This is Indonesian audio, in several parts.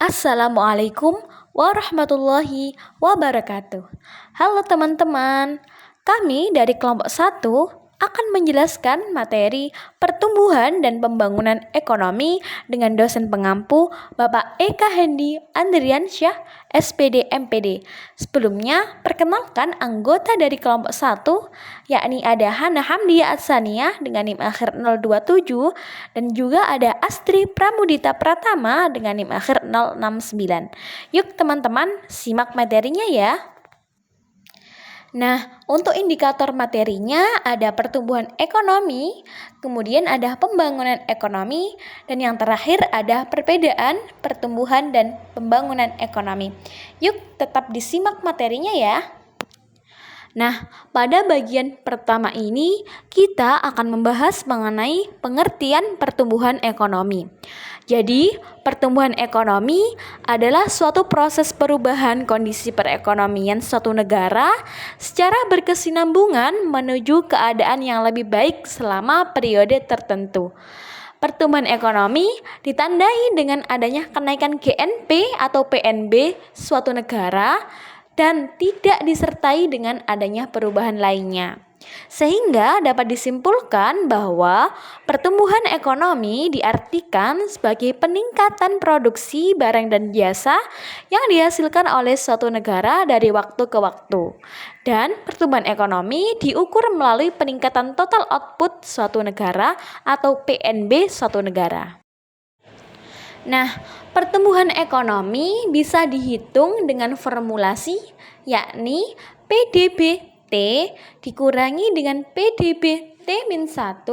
Assalamualaikum warahmatullahi wabarakatuh. Halo teman-teman, kami dari kelompok 1 akan menjelaskan materi pertumbuhan dan pembangunan ekonomi dengan dosen pengampu Bapak Eka Hendi Andriansyah, SPD MPD. Sebelumnya, perkenalkan anggota dari kelompok 1, yakni ada Hana Hamdiya Atsaniyah dengan NIM akhir 027 dan juga ada Astri Pramudita Pratama dengan NIM akhir 069. Yuk teman-teman, simak materinya ya. Nah, untuk indikator materinya ada pertumbuhan ekonomi, kemudian ada pembangunan ekonomi, dan yang terakhir ada perbedaan pertumbuhan dan pembangunan ekonomi. Yuk tetap disimak materinya ya. Nah, pada bagian pertama ini kita akan membahas mengenai pengertian pertumbuhan ekonomi. Jadi, pertumbuhan ekonomi adalah suatu proses perubahan kondisi perekonomian suatu negara secara berkesinambungan menuju keadaan yang lebih baik selama periode tertentu. Pertumbuhan ekonomi ditandai dengan adanya kenaikan GNP atau PNB suatu negara dan tidak disertai dengan adanya perubahan lainnya. Sehingga dapat disimpulkan bahwa pertumbuhan ekonomi diartikan sebagai peningkatan produksi barang dan jasa yang dihasilkan oleh suatu negara dari waktu ke waktu. Dan pertumbuhan ekonomi diukur melalui peningkatan total output suatu negara atau PNB suatu negara. Nah, pertumbuhan ekonomi bisa dihitung dengan formulasi yakni PDB-T dikurangi dengan PDB-T-1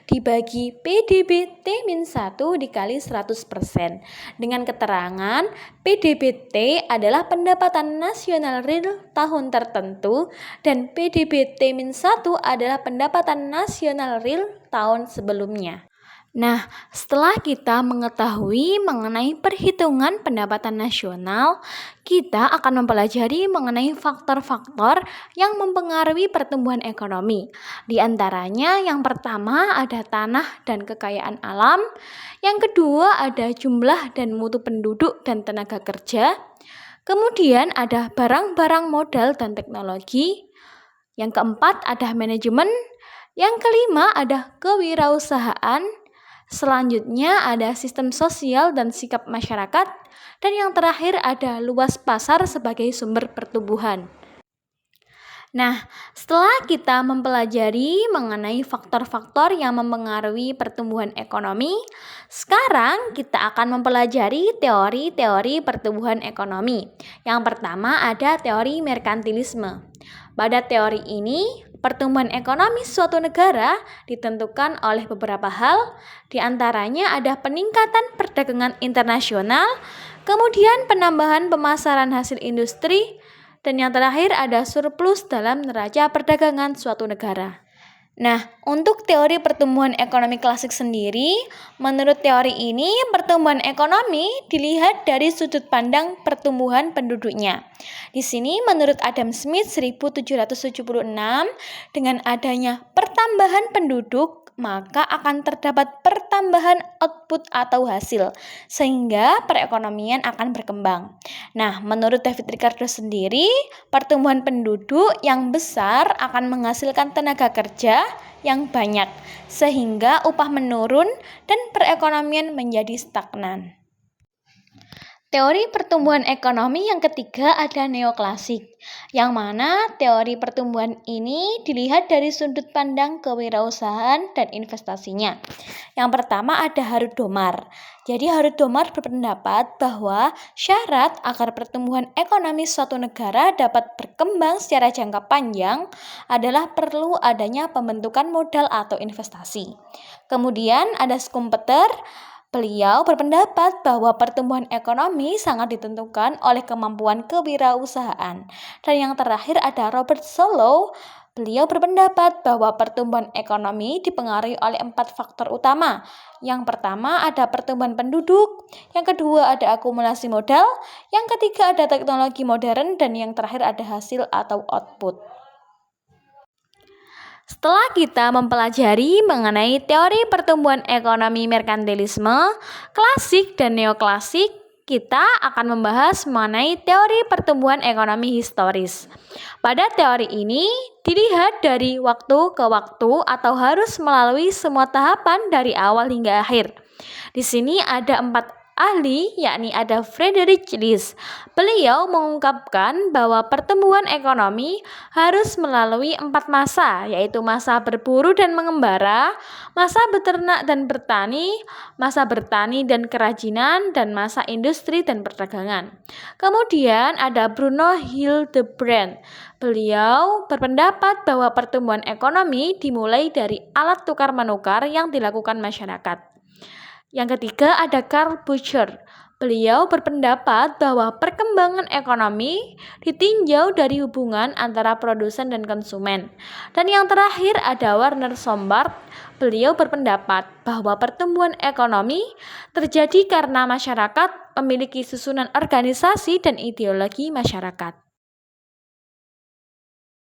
dibagi PDB-T-1 dikali 100%. Dengan keterangan PDB-T adalah pendapatan nasional real tahun tertentu dan PDB-T-1 adalah pendapatan nasional real tahun sebelumnya. Nah, setelah kita mengetahui mengenai perhitungan pendapatan nasional, kita akan mempelajari mengenai faktor-faktor yang mempengaruhi pertumbuhan ekonomi. Di antaranya yang pertama ada tanah dan kekayaan alam, yang kedua ada jumlah dan mutu penduduk dan tenaga kerja, kemudian ada barang-barang modal dan teknologi, yang keempat ada manajemen, yang kelima ada kewirausahaan, selanjutnya ada sistem sosial dan sikap masyarakat, dan yang terakhir ada luas pasar sebagai sumber pertumbuhan. Nah, setelah kita mempelajari mengenai faktor-faktor yang mempengaruhi pertumbuhan ekonomi, sekarang kita akan mempelajari teori-teori pertumbuhan ekonomi. Yang pertama ada teori merkantilisme. Pada teori ini, pertumbuhan ekonomi suatu negara ditentukan oleh beberapa hal, di antaranya ada peningkatan perdagangan internasional, kemudian penambahan pemasaran hasil industri, dan yang terakhir ada surplus dalam neraca perdagangan suatu negara. Nah, untuk teori pertumbuhan ekonomi klasik sendiri, menurut teori ini pertumbuhan ekonomi dilihat dari sudut pandang pertumbuhan penduduknya. Di sini menurut Adam Smith 1776, dengan adanya pertambahan penduduk, maka akan terdapat pertambahan output atau hasil, sehingga perekonomian akan berkembang. Nah, menurut David Ricardo sendiri, pertumbuhan penduduk yang besar akan menghasilkan tenaga kerja yang banyak, sehingga upah menurun dan perekonomian menjadi stagnan. Teori pertumbuhan ekonomi yang ketiga ada neoklasik, yang mana teori pertumbuhan ini dilihat dari sudut pandang kewirausahaan dan investasinya. Yang pertama ada Harut Domar. Jadi Harut Domar berpendapat bahwa syarat agar pertumbuhan ekonomi suatu negara dapat berkembang secara jangka panjang adalah perlu adanya pembentukan modal atau investasi. Kemudian ada Schumpeter. Beliau berpendapat bahwa pertumbuhan ekonomi sangat ditentukan oleh kemampuan kewirausahaan. Dan yang terakhir ada Robert Solow. Beliau berpendapat bahwa pertumbuhan ekonomi dipengaruhi oleh 4 faktor utama. Yang pertama ada pertumbuhan penduduk, yang kedua ada akumulasi modal, yang ketiga ada teknologi modern, dan yang terakhir ada hasil atau output. Setelah kita mempelajari mengenai teori pertumbuhan ekonomi merkantilisme, klasik dan neoklasik, kita akan membahas mengenai teori pertumbuhan ekonomi historis. Pada teori ini dilihat dari waktu ke waktu atau harus melalui semua tahapan dari awal hingga akhir. Di sini ada 4 ahli, yakni ada Friedrich List. Beliau mengungkapkan bahwa pertumbuhan ekonomi harus melalui 4 masa, yaitu masa berburu dan mengembara, masa beternak dan bertani, masa bertani dan kerajinan, dan masa industri dan perdagangan. Kemudian ada Bruno Hildebrand. Beliau berpendapat bahwa pertumbuhan ekonomi dimulai dari alat tukar-menukar yang dilakukan masyarakat. Yang ketiga ada Karl Bucher. Beliau berpendapat bahwa perkembangan ekonomi ditinjau dari hubungan antara produsen dan konsumen. Dan yang terakhir ada Werner Sombart. Beliau berpendapat bahwa pertumbuhan ekonomi terjadi karena masyarakat memiliki susunan organisasi dan ideologi masyarakat.